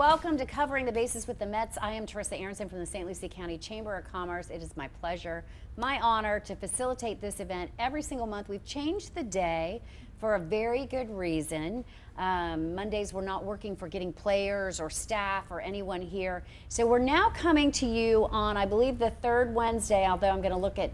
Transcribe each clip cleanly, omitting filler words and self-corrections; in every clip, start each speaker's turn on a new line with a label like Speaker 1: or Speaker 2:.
Speaker 1: welcome to Covering the Bases with the Mets. I am Teresa Aronson from the St. Lucie County Chamber of Commerce. It is my pleasure, my honor to facilitate this event every single month. We've changed the day for a very good reason. Mondays we're not working for getting players or staff or anyone here. So we're now coming to you on, I believe, the third Wednesday, although I'm going to look at,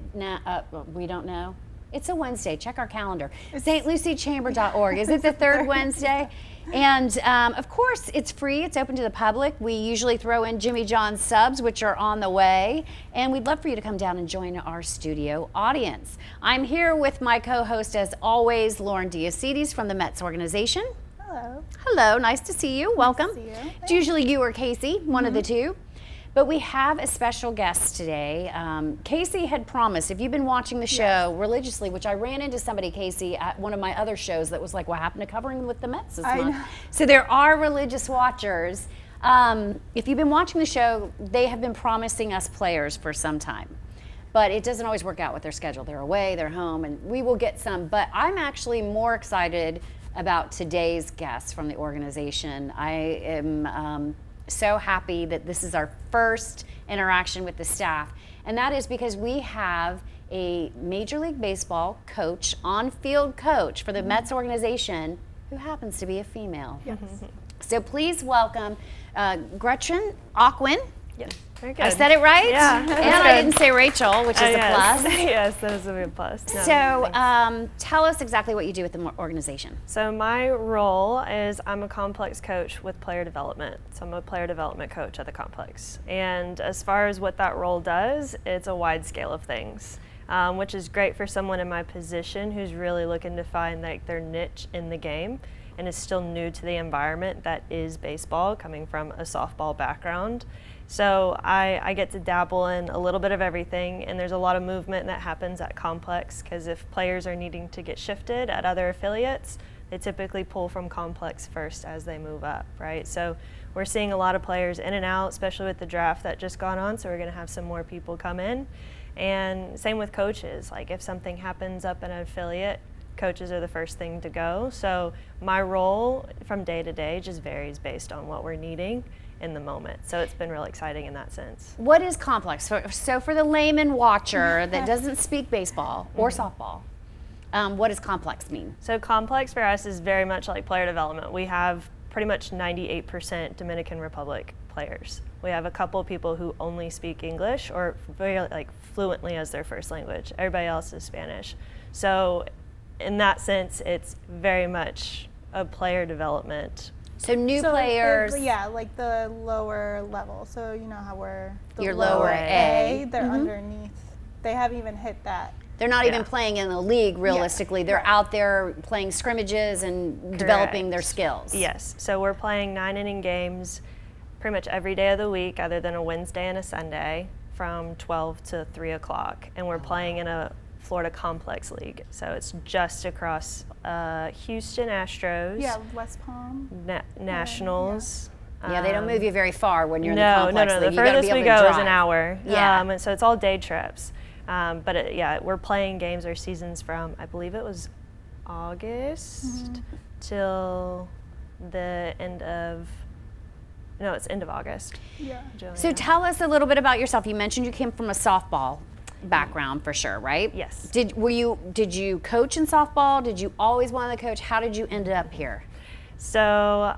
Speaker 1: we don't know. It's a Wednesday. Check our calendar. stluciechamber.org. Is it the third Wednesday? And of course, it's free. It's open to the public. We usually throw in Jimmy John's subs, which are on the way. And we'd love for you to come down and join our studio audience. I'm here with my co-host, as always, Lauren Diacedes from the Mets organization.
Speaker 2: Hello.
Speaker 1: Hello. Nice to see you. Welcome.
Speaker 2: Nice to see you.
Speaker 1: It's usually you or Casey, one of the two. But we have a special guest today. Casey had promised, if you've been watching the show religiously, which I ran into somebody, Casey, at one of my other shows that was like, what happened to Covering with the Mets this month?
Speaker 2: Know.
Speaker 1: So there are religious watchers. If you've been watching the show, they have been promising us players for some time. But it doesn't always work out with their schedule. They're away, they're home, and we will get some. But I'm actually more excited about today's guest from the organization. I am so happy that this is our first interaction with the staff, and that is because we have a Major League Baseball coach, on-field coach for the Mets organization, who happens to be a female.
Speaker 2: Yes.
Speaker 1: So please welcome Gretchen Ockwin.
Speaker 3: Yes, very good.
Speaker 1: I said it right?
Speaker 3: Yeah.
Speaker 1: And I didn't say Rachel, which is a
Speaker 3: yes.
Speaker 1: plus.
Speaker 3: Yes, that is a big plus. No,
Speaker 1: So
Speaker 3: thanks.
Speaker 1: tell us exactly what you do with the organization.
Speaker 3: So my role is I'm a complex coach with player development. So I'm a player development coach at the complex. And as far as what that role does, it's a wide scale of things, which is great for someone in my position who's really looking to find like their niche in the game and is still new to the environment that is baseball, coming from a softball background. So I get to dabble in a little bit of everything, and there's a lot of movement that happens at Complex, because if players are needing to get shifted at other affiliates, they typically pull from Complex first as they move up, right? So we're seeing a lot of players in and out, especially with the draft that just gone on, so we're gonna have some more people come in. And same with coaches, like if something happens up in an affiliate, coaches are the first thing to go. So my role from day to day just varies based on what we're needing in the moment. So it's been really exciting in that sense.
Speaker 1: What is complex? So for the layman watcher that doesn't speak baseball or softball, what does complex mean?
Speaker 3: So complex for us is very much like player development. We have pretty much 98% Dominican Republic players. We have a couple of people who only speak English or very like fluently as their first language. Everybody else is Spanish. So in that sense, it's very much a player development.
Speaker 1: So new players.
Speaker 2: Yeah, like the lower level. So you know how we're the
Speaker 1: Your lower A.
Speaker 2: They're underneath. They haven't even hit that.
Speaker 1: They're not even playing in the league realistically. They're out there playing scrimmages and developing their skills.
Speaker 3: Yes. So we're playing 9-inning games pretty much every day of the week, other than a Wednesday and a Sunday, from 12 to 3 o'clock. And we're playing in a Florida Complex League. So it's just across Houston Astros.
Speaker 2: Yeah, West Palm.
Speaker 3: Nationals.
Speaker 1: Yeah, they don't move you very far when you're in the
Speaker 3: No.
Speaker 1: complex league.
Speaker 3: The
Speaker 1: You gotta
Speaker 3: furthest
Speaker 1: be
Speaker 3: we
Speaker 1: able to
Speaker 3: go is
Speaker 1: drive.
Speaker 3: an hour.
Speaker 1: Yeah.
Speaker 3: And so it's all day trips. But we're playing games or seasons from, I believe it was August till the end of, no, it's end of August.
Speaker 2: Yeah.
Speaker 1: So tell us a little bit about yourself. You mentioned you came from a softball background for sure, right?
Speaker 3: Yes.
Speaker 1: Did you coach in softball? Did you always want to coach? How did you end up here?
Speaker 3: So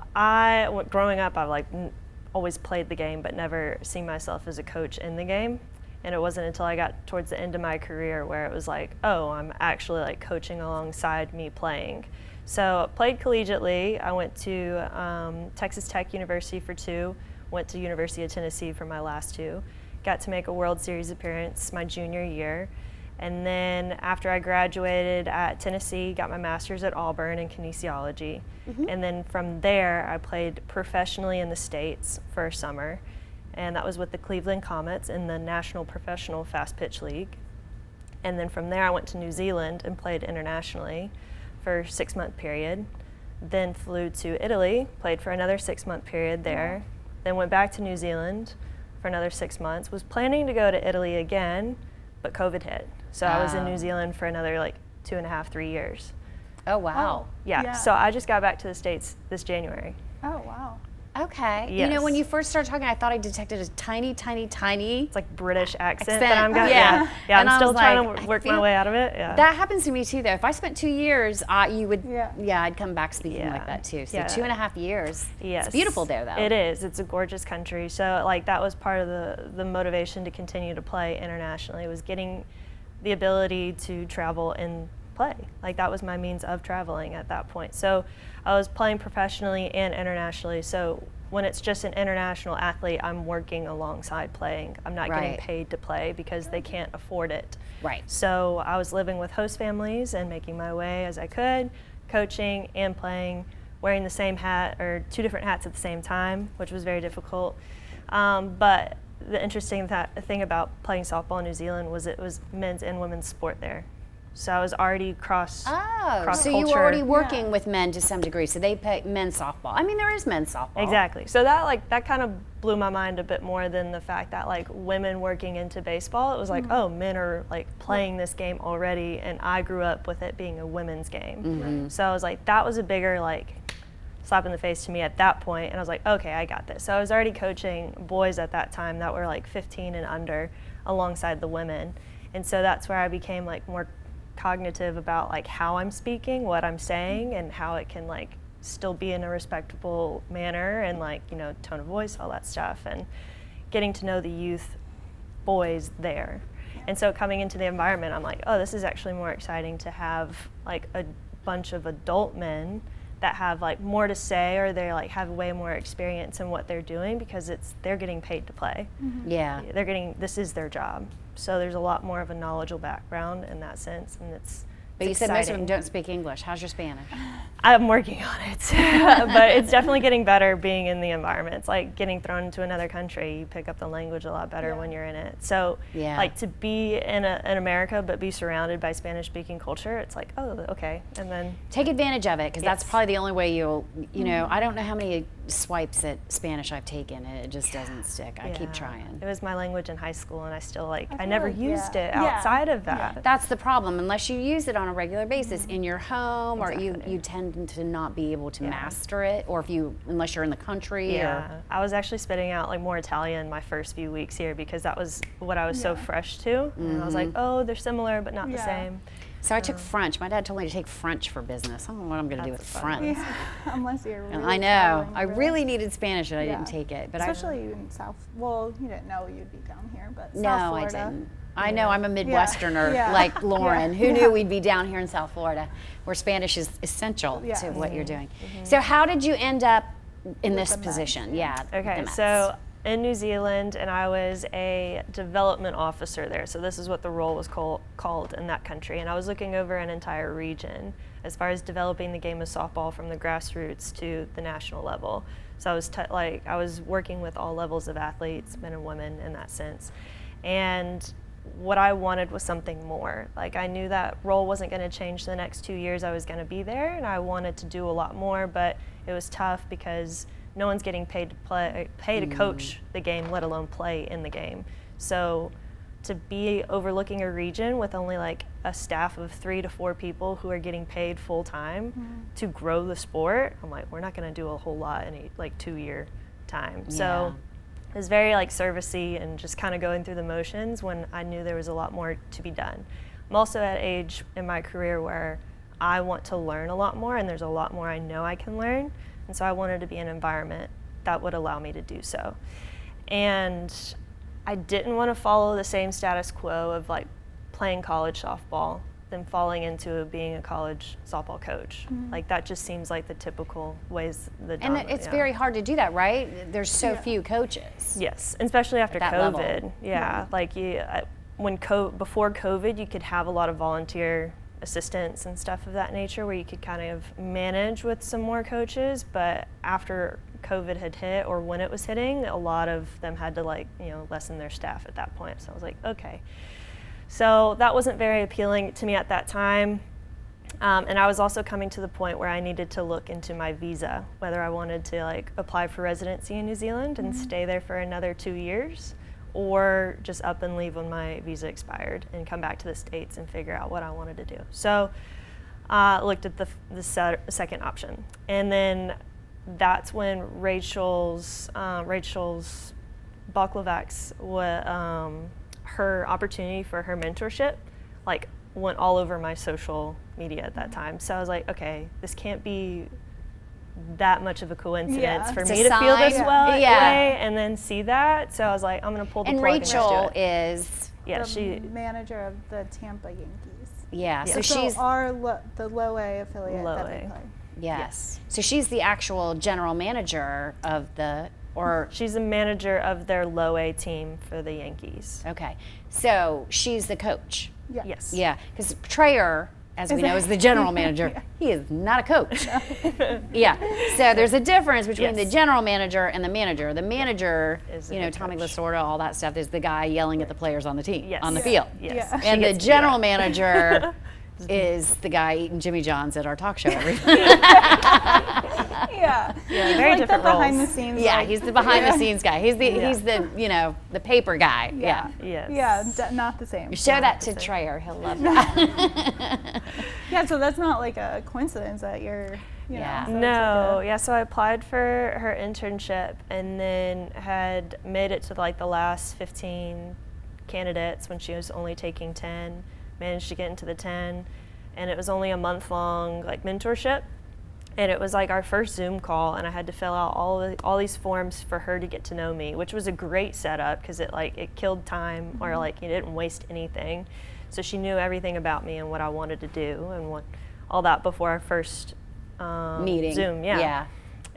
Speaker 3: growing up, I've always played the game, but never seen myself as a coach in the game. And it wasn't until I got towards the end of my career where it was like, oh, I'm actually like coaching alongside me playing. So played collegiately. I went to Texas Tech University for 2, went to University of Tennessee for my last 2. Got to make a World Series appearance my junior year. And then after I graduated at Tennessee, got my master's at Auburn in kinesiology. And then from there, I played professionally in the States for a summer. And that was with the Cleveland Comets in the National Professional Fast Pitch League. And then from there, I went to New Zealand and played internationally for a 6-month period. Then flew to Italy, played for another 6-month period there. Then went back to New Zealand for another 6 months. Was planning to go to Italy again, but COVID hit. So I was in New Zealand for another 2.5, 3 years.
Speaker 1: Oh, wow.
Speaker 3: Yeah. So I just got back to the States this January.
Speaker 2: Oh, wow.
Speaker 1: Okay. You know,
Speaker 3: Yes.
Speaker 1: when you first started talking, I thought I detected a tiny, tiny, tiny.
Speaker 3: It's like British accent,
Speaker 1: Accent,
Speaker 3: that I'm got.
Speaker 1: yeah.
Speaker 3: Yeah,
Speaker 1: And
Speaker 3: I'm
Speaker 1: I
Speaker 3: still
Speaker 1: was
Speaker 3: trying
Speaker 1: like,
Speaker 3: to
Speaker 1: I
Speaker 3: work my
Speaker 1: feel-
Speaker 3: way out of it. Yeah.
Speaker 1: That happens to me too, though. If I spent 2 years, you would,
Speaker 2: Yeah.
Speaker 1: I'd come back speaking like
Speaker 3: Yeah.
Speaker 1: that too. So
Speaker 3: Yeah.
Speaker 1: 2.5 years.
Speaker 3: Yes.
Speaker 1: It's beautiful there, though.
Speaker 3: It is. It's a gorgeous country. So like that was part of the motivation to continue to play internationally, was getting the ability to travel and play. Like that was my means of traveling at that point. So I was playing professionally and internationally. So when it's just an international athlete, I'm working alongside playing. I'm not getting
Speaker 1: Right.
Speaker 3: paid to play because they can't afford it.
Speaker 1: Right.
Speaker 3: So I was living with host families and making my way as I could, coaching and playing, wearing the same hat or 2 different hats at the same time, which was very difficult. But the interesting thing about playing softball in New Zealand was it was men's and women's sport there. So I was already cross
Speaker 1: So you were
Speaker 3: culture.
Speaker 1: already working with men to some degree. So they play men's softball. I mean, there is men's softball.
Speaker 3: Exactly. So that kind of blew my mind a bit more than the fact that like women working into baseball, it was like, oh, men are like playing this game already, and I grew up with it being a women's game. So I was like, that was a bigger like slap in the face to me at that point, and I was like, okay, I got this. So I was already coaching boys at that time that were like 15 and under alongside the women, and so that's where I became like more cognitive about like how I'm speaking, what I'm saying, and how it can like still be in a respectable manner, and like, you know, tone of voice, all that stuff, and getting to know the youth boys there. And so coming into the environment, I'm like, oh, this is actually more exciting to have like a bunch of adult men that have like more to say, or they like have way more experience in what they're doing, because they're getting paid to play.
Speaker 1: Yeah.
Speaker 3: This is their job. So there's a lot more of a knowledgeable background in that sense, and it's
Speaker 1: But you said most of them
Speaker 3: exciting.
Speaker 1: don't speak English. How's your Spanish?
Speaker 3: I'm working on it, but it's definitely getting better being in the environment. It's like getting thrown into another country. You pick up the language a lot better when you're in it. So
Speaker 1: Yeah.
Speaker 3: like to be in America but be surrounded by Spanish-speaking culture, it's like, oh, okay. And then
Speaker 1: Take advantage of it, because that's
Speaker 3: Yes.
Speaker 1: probably the only way you'll, you know, I don't know how many swipes at Spanish I've taken, and it just doesn't stick. I keep
Speaker 3: yeah.
Speaker 1: trying.
Speaker 3: It was my language in high school, and I still I
Speaker 2: feel
Speaker 3: never
Speaker 2: like,
Speaker 3: used
Speaker 2: yeah.
Speaker 3: it
Speaker 2: Yeah.
Speaker 3: outside of that.
Speaker 1: That's the problem. Unless you use it on a regular basis in your home, or
Speaker 3: Exactly.
Speaker 1: you tend to not be able to
Speaker 3: Yeah.
Speaker 1: master it, or unless you're in the country.
Speaker 3: Yeah, I was actually spitting out like more Italian my first few weeks here, because that was what I was so
Speaker 2: Yeah.
Speaker 3: fresh to. And I was like, oh, they're similar but not the
Speaker 2: Yeah.
Speaker 3: same.
Speaker 1: So I took French. My dad told me to take French for business. I don't know what I'm going to do with
Speaker 3: That's fun.
Speaker 1: French.
Speaker 2: Yeah. Unless you're really
Speaker 1: I know.
Speaker 2: traveling
Speaker 1: I
Speaker 2: abroad.
Speaker 1: really needed Spanish, and I didn't
Speaker 2: Yeah.
Speaker 1: take it. But
Speaker 2: Especially in South. Well, you didn't know you'd be down here, but
Speaker 1: no,
Speaker 2: South
Speaker 1: I
Speaker 2: Florida.
Speaker 1: didn't. I know I'm a Midwesterner
Speaker 2: Yeah.
Speaker 1: like Lauren.
Speaker 2: Yeah.
Speaker 1: Who
Speaker 2: Yeah.
Speaker 1: knew we'd be down here in South Florida, where Spanish is essential
Speaker 2: Yeah.
Speaker 1: to what you're doing? So how did you end up in this
Speaker 2: the Mets,
Speaker 1: position?
Speaker 2: yeah.
Speaker 1: Yeah.
Speaker 3: Okay,
Speaker 1: the Mets.
Speaker 3: so in New Zealand, and I was a development officer there. So this is what the role was called in that country. And I was looking over an entire region as far as developing the game of softball from the grassroots to the national level. So I was I was working with all levels of athletes, men and women in that sense. And what I wanted was something more. Like I knew that role wasn't going to change the next 2 years I was going to be there, and I wanted to do a lot more, but it was tough because no one's getting paid to coach the game, let alone play in the game. So to be overlooking a region with only like a staff of 3 to 4 people who are getting paid full time to grow the sport, I'm like, we're not going to do a whole lot in a like 2-year time. So it was very like servicey and just kind of going through the motions when I knew there was a lot more to be done. I'm also at an age in my career where I want to learn a lot more, and there's a lot more I know I can learn. And so I wanted to be in an environment that would allow me to do so. And I didn't want to follow the same status quo of like playing college softball than falling into being a college softball coach. Like that just seems like the typical ways the
Speaker 1: and it's very hard to do that, right? There's so
Speaker 2: Yeah.
Speaker 1: few coaches.
Speaker 3: Yes, and especially after
Speaker 1: At that level.
Speaker 3: COVID. Yeah, like before COVID, you could have a lot of volunteer assistants and stuff of that nature where you could kind of manage with some more coaches, but after COVID had hit, or when it was hitting, a lot of them had to lessen their staff at that point. So I was like, okay. So that wasn't very appealing to me at that time. And I was also coming to the point where I needed to look into my visa, whether I wanted to apply for residency in New Zealand and stay there for another 2 years, or just up and leave when my visa expired and come back to the States and figure out what I wanted to do. So looked at the second option. And then that's when Rachel's Baklavac's her opportunity for her mentorship like went all over my social media at that time. So I was like, okay, this can't be that much of a coincidence
Speaker 2: Yeah.
Speaker 3: for
Speaker 1: It's
Speaker 3: me
Speaker 1: a
Speaker 3: to feel this
Speaker 1: sign.
Speaker 3: way
Speaker 1: Yeah.
Speaker 3: and then see that. So I was like, I'm gonna pull the
Speaker 1: And
Speaker 3: plug and just do
Speaker 1: Rachel
Speaker 3: it.
Speaker 1: is,
Speaker 3: Yeah,
Speaker 2: the
Speaker 3: she.
Speaker 2: manager of the Tampa Yankees.
Speaker 1: yeah, so
Speaker 2: So
Speaker 1: she's,
Speaker 2: our the Low A affiliate
Speaker 3: Low
Speaker 2: that they
Speaker 3: A.
Speaker 2: play.
Speaker 1: yes. So she's the actual general manager of the, or,
Speaker 3: She's the manager of their low A team for the Yankees.
Speaker 1: okay. So she's the coach.
Speaker 2: Yeah.
Speaker 3: Yes.
Speaker 1: Yeah, because Trayer, as we know, is the general manager.
Speaker 2: Yeah.
Speaker 1: He is not a coach. Yeah. So there's a difference between the
Speaker 3: Yes.
Speaker 1: general manager and the manager. The manager,
Speaker 3: Is the
Speaker 1: you know,
Speaker 3: head
Speaker 1: Tommy
Speaker 3: coach.
Speaker 1: Lasorda, all that stuff, is the guy yelling at the players on the team,
Speaker 3: Yes.
Speaker 1: on the
Speaker 3: Yeah.
Speaker 1: field.
Speaker 3: Yes.
Speaker 2: Yeah.
Speaker 3: She
Speaker 1: And the
Speaker 3: gets beat
Speaker 1: general
Speaker 3: up.
Speaker 1: manager is the guy eating Jimmy John's at our talk show every
Speaker 2: Yeah.
Speaker 3: Yeah,
Speaker 2: He's
Speaker 3: very
Speaker 2: like
Speaker 3: different
Speaker 2: the behind
Speaker 3: roles.
Speaker 2: the scenes.
Speaker 1: Yeah,
Speaker 2: like,
Speaker 1: he's the behind
Speaker 2: yeah.
Speaker 1: the scenes guy. He's the you know, the paper guy. Yeah.
Speaker 3: Yes.
Speaker 2: Yeah, not the same.
Speaker 1: Show that to
Speaker 3: the same.
Speaker 1: Trayer. He'll love that.
Speaker 2: Yeah, so that's not like a coincidence that you're, you
Speaker 1: Yeah.
Speaker 2: know. So
Speaker 3: No,
Speaker 2: it's
Speaker 3: yeah, so I applied for her internship and then had made it to like the last 15 candidates when she was only taking 10, managed to get into the 10, and it was only a month-long like mentorship. And it was like our first Zoom call, and I had to fill out all these forms for her to get to know me, which was a great setup because it killed time or like you didn't waste anything. So she knew everything about me and what I wanted to do and all that before our first
Speaker 1: Meeting.
Speaker 3: Zoom. Yeah.
Speaker 1: Yeah.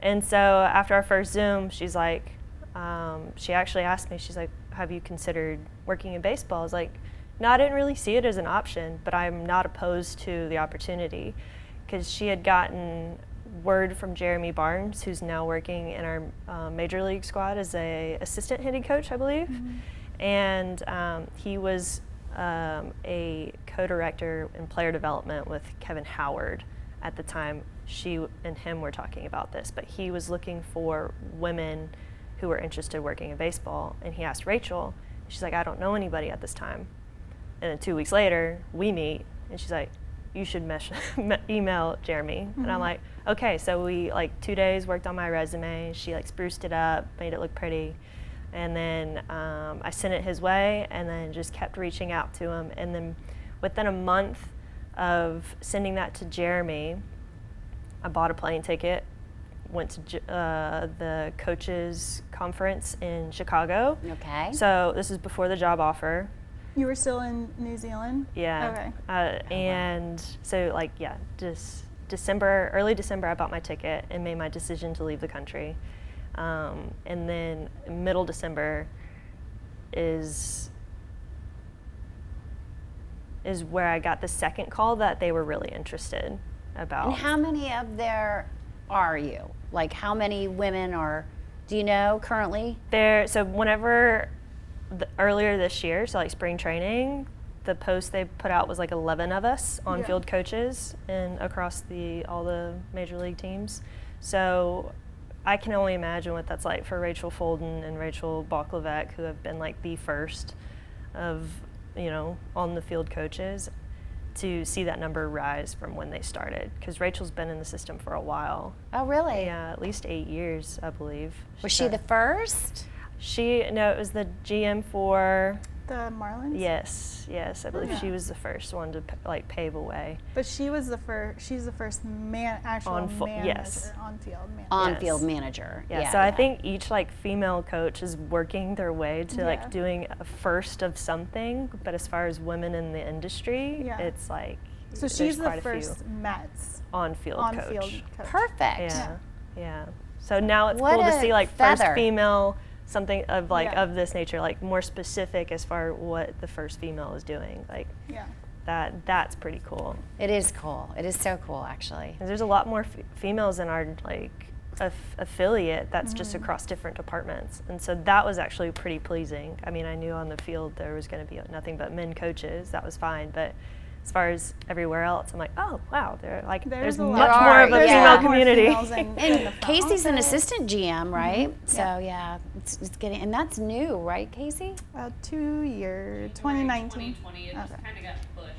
Speaker 3: And so after our first Zoom, she's like, she actually asked me, she's like, have you considered working in baseball? I was like, no, I didn't really see it as an option, but I'm not opposed to the opportunity because she had gotten word from Jeremy Barnes, who's now working in our major league squad as a assistant hitting coach, I believe. And he was a co-director in player development with Kevin Howard at the time. She and him were talking about this, but he was looking for women who were interested in working in baseball, and he asked Rachel. She's like, I don't know anybody at this time. And then 2 weeks later, we meet, and she's like, you should email Jeremy. And I'm like, okay. So we, like, 2 days worked on my resume. She, like, spruced it up, made it look pretty. And then I sent it his way and then just kept reaching out to him. And then within a month of sending that to Jeremy, I bought a plane ticket, went to the coaches conference in Chicago.
Speaker 1: Okay.
Speaker 3: So this is before the job offer.
Speaker 2: You were still in New Zealand?
Speaker 3: Yeah.
Speaker 2: Okay.
Speaker 3: And so like, yeah, just early December, I bought my ticket and made my decision to leave the country. And then middle December is where I got the second call that they were really interested about.
Speaker 1: And how many of there are you? Like, how many women are, do you know currently?
Speaker 3: So whenever, earlier this year, so like spring training, the post they put out was like 11 of us on-field coaches and across all the major league teams. So I can only imagine what that's like for Rachel Folden and Rachel Baklavac, who have been like the first of, on the field coaches, to see that number rise from when they started. Because Rachel's been in the system for a while.
Speaker 1: Oh, really?
Speaker 3: Yeah, at least 8 years, I believe.
Speaker 1: Was she the first?
Speaker 3: No, it was the GM for.
Speaker 2: The Marlins?
Speaker 3: Yes, I believe
Speaker 2: Yeah.
Speaker 3: she was the first one to pave a way.
Speaker 2: But she was the first, she's the first actual manager,
Speaker 3: yes.
Speaker 2: on-field manager.
Speaker 1: On-field
Speaker 3: Yes.
Speaker 1: manager.
Speaker 3: Yeah, so I think each female coach is working their way to
Speaker 2: Yeah.
Speaker 3: doing a first of something. But as far as women in the industry,
Speaker 2: Yeah.
Speaker 3: it's like
Speaker 2: So
Speaker 3: there's
Speaker 2: she's the
Speaker 3: quite a
Speaker 2: first
Speaker 3: few
Speaker 2: Mets
Speaker 3: on-field
Speaker 2: on-field
Speaker 3: coach.
Speaker 2: coach.
Speaker 1: Perfect.
Speaker 3: Yeah. So now it's
Speaker 1: What
Speaker 3: cool to
Speaker 1: a
Speaker 3: see
Speaker 1: feather.
Speaker 3: first female something of
Speaker 2: Yeah.
Speaker 3: of this nature, more specific as far as what the first female is doing.
Speaker 2: Yeah.
Speaker 3: That's pretty cool.
Speaker 1: It is cool. It is so cool, actually.
Speaker 3: 'Cause there's a lot more females in our affiliate that's just across different departments, and so that was actually pretty pleasing. I mean, I knew on the field there was going to be nothing but men coaches. That was fine, but as far as everywhere else, I'm like, oh wow, there's
Speaker 2: a lot.
Speaker 3: much
Speaker 1: There
Speaker 3: more
Speaker 1: are,
Speaker 3: of a
Speaker 1: yeah.
Speaker 3: female
Speaker 2: More
Speaker 3: community.
Speaker 2: females in the
Speaker 1: And
Speaker 2: front
Speaker 1: Casey's an
Speaker 2: office.
Speaker 1: assistant GM, right? So yeah, it's getting, and that's new, right, Casey?
Speaker 2: 2 year,
Speaker 4: January
Speaker 2: 2019.
Speaker 4: 2020, it just
Speaker 2: Okay.
Speaker 4: kind of got pushed.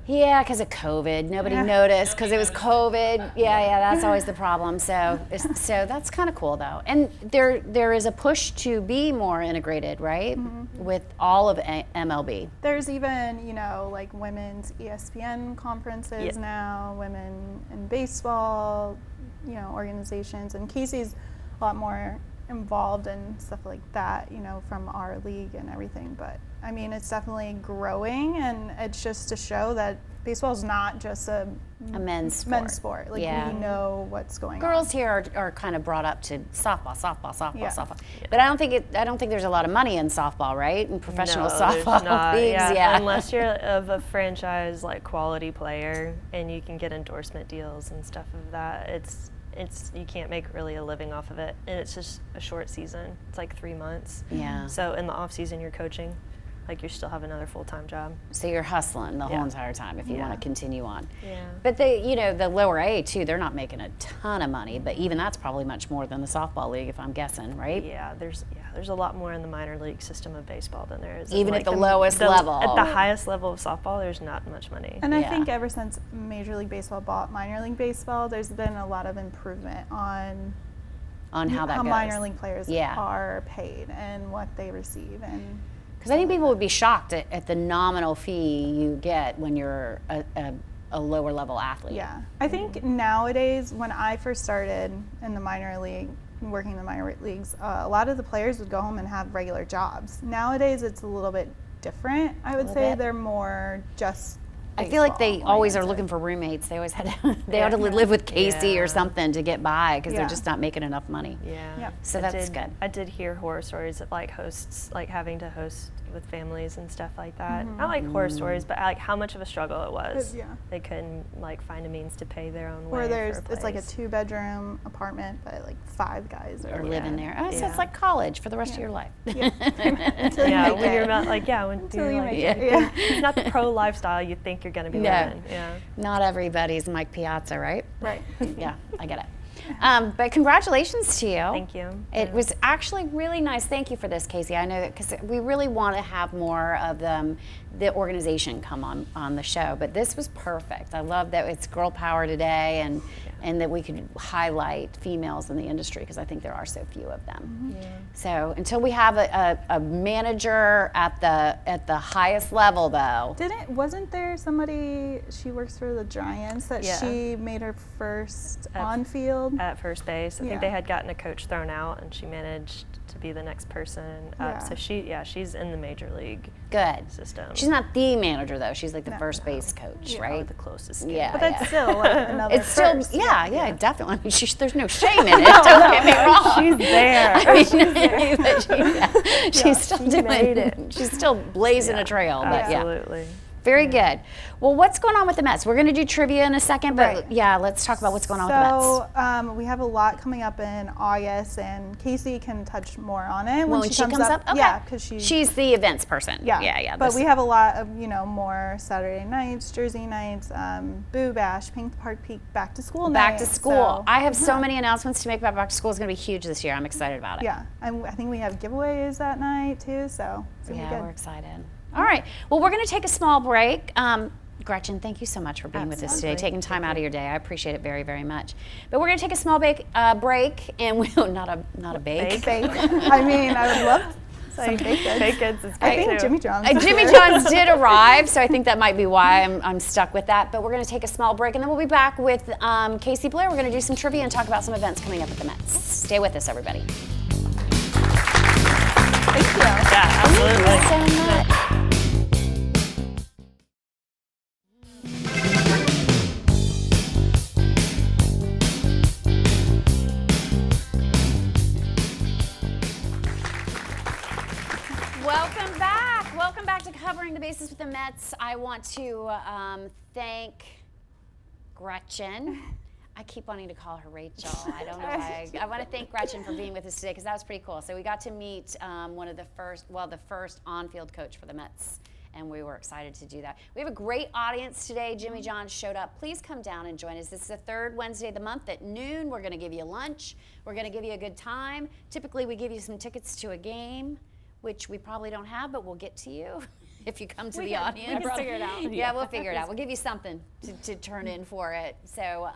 Speaker 1: Yeah, because of COVID. Nobody noticed because it was COVID. Yeah, that's always the problem. So that's kind of cool, though. And there is a push to be more integrated, right, with all of MLB.
Speaker 2: There's even, like women's ESPN conferences
Speaker 3: Yeah.
Speaker 2: now, women in baseball, organizations. And Casey's a lot more involved in stuff like that, from our league and everything. But I mean, it's definitely growing, and it's just to show that baseball is not just a
Speaker 1: men's sport.
Speaker 2: men's sport. Like,
Speaker 1: Yeah.
Speaker 2: we know what's going on.
Speaker 1: Girls here are kind of brought up to softball.
Speaker 2: Yeah.
Speaker 1: But I don't think there's a lot of money in softball, right? In professional
Speaker 3: No, there's
Speaker 1: softball
Speaker 3: not.
Speaker 1: leagues, yeah.
Speaker 3: Unless you're of a franchise like quality player and you can get endorsement deals and stuff of that, it's you can't make really a living off of it, and it's just a short season. It's like 3 months.
Speaker 1: Yeah.
Speaker 3: So in the off season, you're coaching, like you still have another full-time job.
Speaker 1: So you're hustling the whole
Speaker 3: Yeah.
Speaker 1: entire time if you want
Speaker 3: Yeah.
Speaker 1: to continue on.
Speaker 3: Yeah.
Speaker 1: But the lower A too, they're not making a ton of money, but even that's probably much more than the softball league, if I'm guessing, right?
Speaker 3: Yeah, there's a lot more in the minor league system of baseball than there is. in,
Speaker 1: Even
Speaker 3: like,
Speaker 1: at the lowest level.
Speaker 3: At the highest level of softball, there's not much money.
Speaker 2: And I
Speaker 1: Yeah.
Speaker 2: think ever since Major League Baseball bought minor league baseball, there's been a lot of improvement on
Speaker 1: On how that goes.
Speaker 2: minor league players
Speaker 1: Yeah.
Speaker 2: are paid and what they receive. And
Speaker 1: Because I think people would be shocked at the nominal fee you get when you're a lower level athlete.
Speaker 2: yeah, I think nowadays, when I first started in the minor league, working in the minor leagues, a lot of the players would go home and have regular jobs. Nowadays, it's a little bit different. I would say
Speaker 1: bit.
Speaker 2: they're more just.
Speaker 1: I feel like they always are
Speaker 2: baseball-oriented.
Speaker 1: looking for roommates. They always had to live with Casey or
Speaker 3: Yeah.
Speaker 1: something to get by because they're
Speaker 2: Yeah.
Speaker 1: just not making enough money.
Speaker 3: Yeah.
Speaker 2: Yep.
Speaker 1: So
Speaker 3: I
Speaker 1: that's
Speaker 3: did-
Speaker 1: good.
Speaker 3: I did hear horror stories of like hosts, like having to host with families and stuff like that. I like horror stories, but like how much of a struggle it was.
Speaker 2: Yeah.
Speaker 3: They couldn't like find a means to pay their own way.
Speaker 2: Or
Speaker 3: for
Speaker 2: it's like a
Speaker 3: place.
Speaker 2: 2-bedroom apartment, but like 5 guys
Speaker 1: Or
Speaker 2: are
Speaker 1: living there. Oh, so
Speaker 3: Yeah.
Speaker 1: it's like college for the rest of
Speaker 2: Yeah.
Speaker 1: your life.
Speaker 2: Yeah. Until you
Speaker 3: Yeah,
Speaker 2: make
Speaker 3: when you're
Speaker 2: it.
Speaker 3: not like when
Speaker 2: Until
Speaker 3: you're
Speaker 2: you
Speaker 3: like,
Speaker 2: make
Speaker 1: Yeah.
Speaker 2: it. Yeah.
Speaker 3: it's not the pro lifestyle you think you're gonna be
Speaker 1: No.
Speaker 3: living. Yeah.
Speaker 1: Not everybody's Mike Piazza, right?
Speaker 2: Right.
Speaker 1: Yeah, I get it. But congratulations to you.
Speaker 3: Thank you.
Speaker 1: It
Speaker 3: Yeah.
Speaker 1: was actually really nice. Thank you for this, Casey. I know that because we really want to have more of the organization come on the show, but this was perfect. I love that it's Girl Power today, and that we could highlight females in the industry because I think there are so few of them.
Speaker 3: Yeah.
Speaker 1: So until we have a manager at the highest level, though.
Speaker 2: Wasn't there somebody, she works for the Giants, that
Speaker 3: Yeah.
Speaker 2: she made her first
Speaker 3: At-
Speaker 2: on field?
Speaker 3: At first base, I
Speaker 2: Yeah.
Speaker 3: think they had gotten a coach thrown out, and she managed to be the next person up.
Speaker 2: Yeah.
Speaker 3: So she's in the major league
Speaker 1: Good.
Speaker 3: system.
Speaker 1: She's not the manager though. She's like the
Speaker 2: No.
Speaker 1: first base coach,
Speaker 3: Probably
Speaker 1: right?
Speaker 3: the closest.
Speaker 1: Yeah.
Speaker 2: But that's still another
Speaker 1: It's still,
Speaker 2: first.
Speaker 1: yeah, definitely. I mean, there's no shame in it. Don't get me wrong.
Speaker 3: She's there.
Speaker 1: I mean, but she's still
Speaker 3: she
Speaker 1: doing
Speaker 3: made it.
Speaker 1: She's still blazing a trail. But yeah,
Speaker 3: Absolutely.
Speaker 1: very good. Well, what's going on with the Mets? We're going to do trivia in a second, but
Speaker 2: Right.
Speaker 1: yeah, let's talk about what's going on with the Mets.
Speaker 2: So we have a lot coming up in August, and Casey can touch more on it
Speaker 1: When she comes up, okay.
Speaker 2: Yeah, because
Speaker 1: She's the events person. Yeah.
Speaker 2: But
Speaker 1: this-
Speaker 2: we have a lot of more Saturday nights, Jersey nights, Boo Bash, Pink Park Peak, back to school
Speaker 1: back to
Speaker 2: nights,
Speaker 1: school.
Speaker 2: so-
Speaker 1: I have so many announcements to make about back to school. It's going to be huge this year. I'm excited about it.
Speaker 2: Yeah, and I think we have giveaways that night too, so it's gonna
Speaker 1: Yeah,
Speaker 2: be
Speaker 1: we're
Speaker 2: good.
Speaker 1: excited. All right. Well, we're going to take a small break. Gretchen, thank you so much for being with us today,
Speaker 3: Absolutely.
Speaker 1: taking time out of your day. I appreciate it very, very much. But we're going to take a small break, and we'll not a bake.
Speaker 2: Bake. I mean, I would love some baked goods.
Speaker 3: Baked goods is
Speaker 2: I
Speaker 3: great
Speaker 2: think
Speaker 3: too.
Speaker 2: Jimmy John's. is
Speaker 1: Jimmy
Speaker 2: here.
Speaker 1: John's did arrive, so I think that might be why I'm stuck with that. But we're going to take a small break, and then we'll be back with Casey Blair. We're going to do some trivia and talk about some events coming up at the Mets. Stay with us, everybody.
Speaker 2: Thank you.
Speaker 3: Yeah, absolutely.
Speaker 1: Thank you so much. Welcome back. Welcome back to Covering the Bases with the Mets. I want to thank Gretchen. I keep wanting to call her Rachel. I don't know why. I want to thank Gretchen for being with us today because that was pretty cool. So we got to meet one of the first on-field coach for the Mets, and we were excited to do that. We have a great audience today. Jimmy John showed up. Please come down and join us. This is the third Wednesday of the month at noon. We're going to give you lunch. We're going to give you a good time. Typically, we give you some tickets to a game, which we probably don't have, but we'll get to you. if you come to
Speaker 2: We
Speaker 1: the
Speaker 2: can- we
Speaker 1: audience.
Speaker 2: can figure it out.
Speaker 1: Yeah, we'll figure it out. We'll give you something to turn in for it. So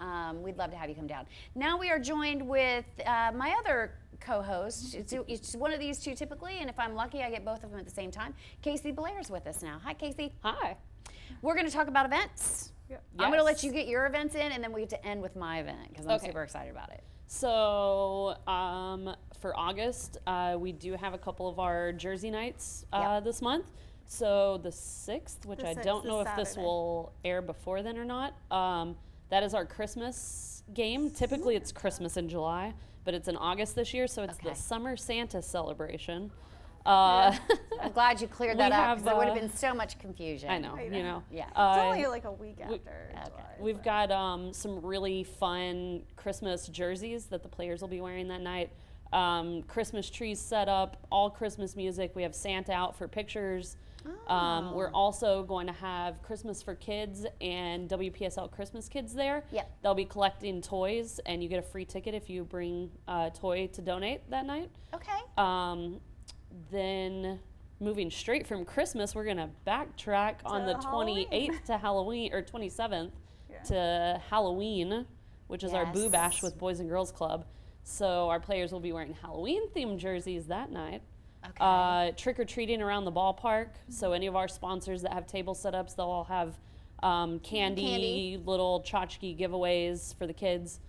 Speaker 1: we'd love to have you come down. Now we are joined with my other co-host. It's one of these two typically, and if I'm lucky, I get both of them at the same time. Casey Blair's with us now. Hi, Casey.
Speaker 4: Hi.
Speaker 1: We're going to talk about events.
Speaker 2: Yep.
Speaker 1: I'm going to let
Speaker 4: Yes.
Speaker 1: you get your events in, and then we get to end with my event because I'm
Speaker 4: Okay.
Speaker 1: super excited about it.
Speaker 4: So for August, we do have a couple of our Jersey nights
Speaker 1: Yep.
Speaker 4: this month. So the 6th, which
Speaker 2: The
Speaker 4: I
Speaker 2: 6th
Speaker 4: don't
Speaker 2: is
Speaker 4: know if this
Speaker 2: Saturday.
Speaker 4: will air before then or not. That is our Christmas game. Typically it's Christmas in July, but it's in August this year, so it's
Speaker 1: Okay.
Speaker 4: the Summer Santa celebration.
Speaker 1: I'm glad you cleared that
Speaker 4: We
Speaker 1: up
Speaker 4: have,
Speaker 1: because there would have
Speaker 4: uh,
Speaker 1: been so much confusion.
Speaker 4: I know,
Speaker 2: I
Speaker 4: you
Speaker 2: know.
Speaker 4: know.
Speaker 1: Yeah.
Speaker 2: It's
Speaker 4: Uh,
Speaker 2: only like a week after July.
Speaker 4: We've
Speaker 2: but-
Speaker 4: got some really fun Christmas jerseys that the players will be wearing that night. Christmas trees set up, all Christmas music. We have Santa out for pictures. We're also going to have Christmas for Kids and WPSL Christmas Kids there.
Speaker 1: Yep.
Speaker 4: They'll be collecting toys, and you get a free ticket if you bring a toy to donate that night.
Speaker 1: Okay.
Speaker 4: Then moving straight from Christmas, we're gonna backtrack on the
Speaker 2: Halloween.
Speaker 4: 28th to Halloween or 27th
Speaker 2: Yeah.
Speaker 4: to Halloween, which is our Boo
Speaker 1: Yes.
Speaker 4: Bash with Boys and Girls Club. So our players will be wearing Halloween themed jerseys that night.
Speaker 1: Okay.
Speaker 4: Trick or treating around the ballpark. So any of our sponsors that have table setups, they'll all have candy, little tchotchke giveaways for the kids.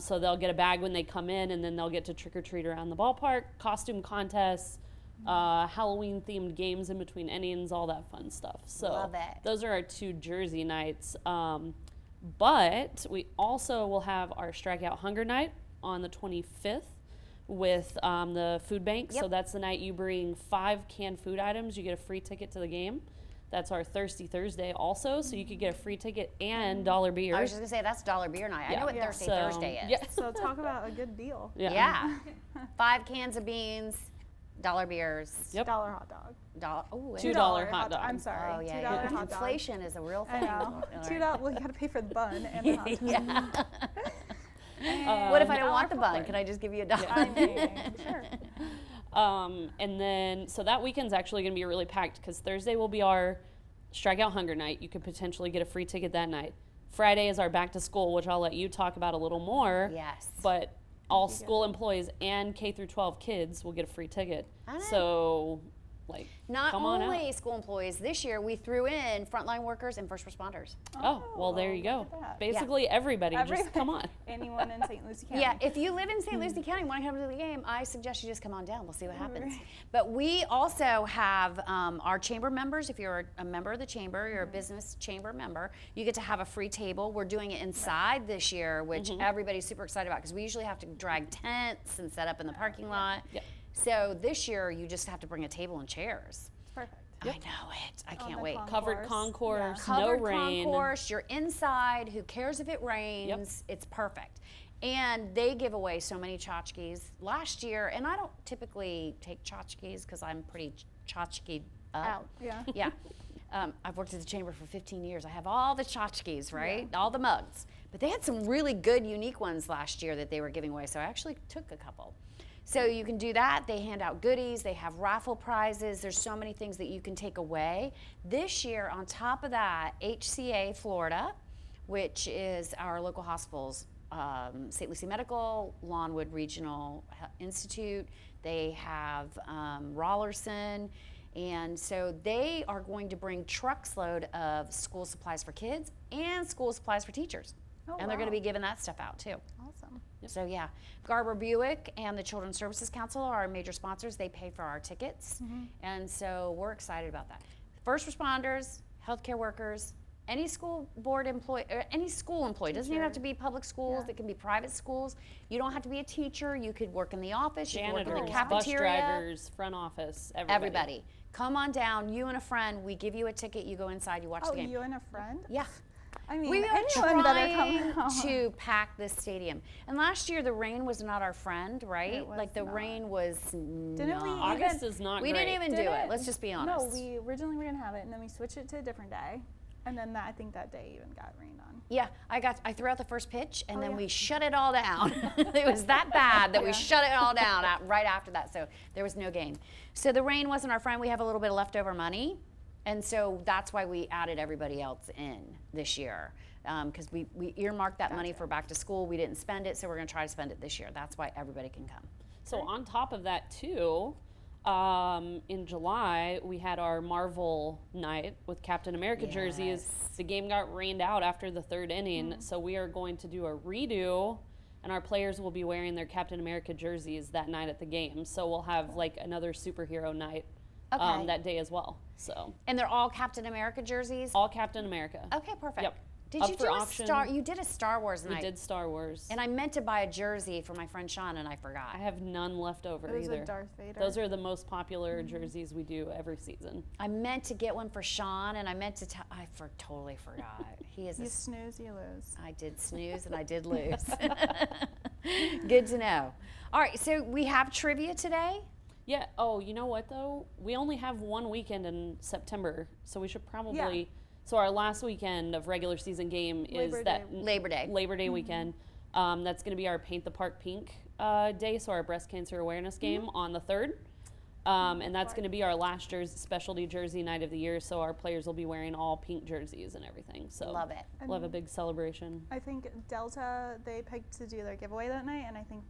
Speaker 4: So they'll get a bag when they come in, and then they'll get to trick or treat around the ballpark. Costume contests, Halloween themed games in between innings, all that fun stuff. So
Speaker 1: Love it.
Speaker 4: those are our two Jersey nights. But we also will have our Strikeout Hunger Night on the 25th with the food bank. So
Speaker 1: Yep.
Speaker 4: that's the night you bring 5 canned food items. You get a free ticket to the game. That's our Thirsty Thursday also. So you could get a free ticket and dollar beer.
Speaker 1: I was just gonna say that's dollar beer night. I know what
Speaker 2: Yeah.
Speaker 1: Thursday
Speaker 4: So,
Speaker 1: Thursday is.
Speaker 4: yeah.
Speaker 2: So talk about a good deal.
Speaker 1: Yeah. 5 cans of beans, dollar beers.
Speaker 4: Yep.
Speaker 2: $1 hot dog.
Speaker 1: Ooh,
Speaker 4: $2 hot dog.
Speaker 2: I'm sorry.
Speaker 1: Oh yeah,
Speaker 2: $2
Speaker 1: yeah.
Speaker 2: hot dog.
Speaker 1: Inflation is a real
Speaker 2: I
Speaker 1: thing.
Speaker 2: know.
Speaker 1: All right.
Speaker 2: $2. Well, you got to pay for the bun and the hot dog.
Speaker 1: Yeah. What if I don't
Speaker 2: $1
Speaker 1: want the bun?
Speaker 2: popcorn.
Speaker 1: Can I just give you $1?
Speaker 2: I mean, sure.
Speaker 4: And then, so that weekend's actually going to be really packed because Thursday will be our Strikeout Hunger Night. You could potentially get a free ticket that night. Friday is our back to school, which I'll let you talk about a little more.
Speaker 1: Yes.
Speaker 4: But all school employees and K through 12 kids will get a free ticket.
Speaker 1: Ah.
Speaker 4: So, like,
Speaker 1: Not
Speaker 4: come on
Speaker 1: only
Speaker 4: out.
Speaker 1: school employees, this year we threw in frontline workers and first responders.
Speaker 4: Oh, well, there you
Speaker 2: look
Speaker 4: go.
Speaker 2: at that.
Speaker 4: Basically, everybody, just come on.
Speaker 2: Anyone in St. Lucie County.
Speaker 1: Yeah, if you live in St. Lucie County and want to come to the game, I suggest you just come on down. We'll see what happens. But we also have our chamber members. If you're a member of the chamber, you're a business chamber member, you get to have a free table. We're doing it inside this year, which everybody's super excited about because we usually have to drag tents and set up in the parking lot.
Speaker 4: Yep.
Speaker 1: So this year, you just have to bring a table and chairs.
Speaker 2: It's perfect.
Speaker 1: I know it. I can't
Speaker 2: the
Speaker 1: wait.
Speaker 4: Covered
Speaker 2: Concourse.
Speaker 4: concourse,
Speaker 1: Covered
Speaker 4: no rain.
Speaker 1: concourse. You're inside. Who cares if it rains? It's perfect. And they give away so many tchotchkes. Last year, and I don't typically take tchotchkes because I'm pretty tchotchked up.
Speaker 2: Out. Yeah.
Speaker 1: Yeah. I've worked at the chamber for 15 years. I have all the tchotchkes, right? All the mugs. But they had some really good, unique ones last year that they were giving away. So I actually took a couple. So you can do that. They hand out goodies. They have raffle prizes. There's so many things that you can take away. This year, on top of that, HCA Florida, which is our local hospitals, St. Lucie Medical, Lawnwood Regional Institute, they have Rollerson, and so they are going to bring trucks load of school supplies for kids and school supplies for teachers.
Speaker 2: Oh,
Speaker 1: And they're going to
Speaker 2: wow.
Speaker 1: be giving that stuff out too.
Speaker 2: Awesome.
Speaker 1: So yeah, Garber Buick and the Children's Services Council are our major sponsors. They pay for our tickets, and so we're excited about that. First responders, healthcare workers, any school board employee, or any school employee. Doesn't even have to be public schools.
Speaker 2: Yeah.
Speaker 1: It can be private schools. You don't have to be a teacher. You could work in the office. You could work in
Speaker 4: Janitors,
Speaker 1: the
Speaker 4: bus
Speaker 1: cafeteria.
Speaker 4: drivers, front office,
Speaker 1: Everybody, come on down. You and a friend. We give you a ticket. You go inside. You watch
Speaker 2: Oh,
Speaker 1: the game.
Speaker 2: you and a friend?
Speaker 1: Yeah.
Speaker 2: I mean,
Speaker 1: We are
Speaker 2: anyone better come
Speaker 1: trying
Speaker 2: out.
Speaker 1: to pack this stadium. And last year the rain was not our friend, right?
Speaker 2: It was
Speaker 1: like the
Speaker 2: not.
Speaker 1: rain was
Speaker 2: Didn't we
Speaker 1: not.
Speaker 4: August
Speaker 2: even-
Speaker 4: is not
Speaker 1: We
Speaker 4: great.
Speaker 1: didn't even do
Speaker 2: Did
Speaker 1: it. Let's just be honest.
Speaker 2: No, we originally were gonna have it, and then we switched it to a different day, and then I think that day even got rained on.
Speaker 1: Yeah, I threw out the first pitch and then
Speaker 2: yeah.
Speaker 1: we shut it all down. It was that bad that we shut it all down right after that. So there was no game. So the rain wasn't our friend. We have a little bit of leftover money. And so that's why we added everybody else in this year. Because we earmarked that money for back to school. We didn't spend it, so we're going to try to spend it this year. That's why everybody can come.
Speaker 4: So on top of that too, in July we had our Marvel night with Captain America jerseys. The game got rained out after the third inning, so we are going to do a redo, and our players will be wearing their Captain America jerseys that night at the game. So we'll have like another superhero night that day as well. So
Speaker 1: And they're all Captain America jerseys?
Speaker 4: all Captain America.
Speaker 1: Okay, perfect.
Speaker 4: Yep.
Speaker 1: Did
Speaker 4: Up
Speaker 1: you
Speaker 4: for
Speaker 1: do
Speaker 4: auction.
Speaker 1: you did a Star Wars
Speaker 4: We
Speaker 1: night?
Speaker 4: did Star Wars.
Speaker 1: And I meant to buy a jersey for my friend Sean, and I forgot.
Speaker 4: I have none left over
Speaker 2: It was
Speaker 4: either.
Speaker 2: a Darth Vader.
Speaker 4: Those are the most popular jerseys we do every season.
Speaker 1: I meant to get one for Sean, and I meant to totally forgot. He is
Speaker 2: You snooze, you lose.
Speaker 1: I did snooze and I did lose. Good to know. All right, so we have trivia today.
Speaker 4: Yeah. Oh, you know what though? We only have one weekend in September, so we should probably. So our last weekend of regular season game is
Speaker 2: Labor
Speaker 4: that
Speaker 2: Day.
Speaker 1: Labor Day.
Speaker 4: Labor Day weekend. That's going to be our Paint the Park Pink day, so our breast cancer awareness game on the 3rd. And that's going to be our last specialty jersey night of the year, so our players will be wearing all pink jerseys and everything. So
Speaker 1: Love it.
Speaker 4: we'll have a big celebration.
Speaker 2: I think Delta, they picked to do their giveaway that night, and I think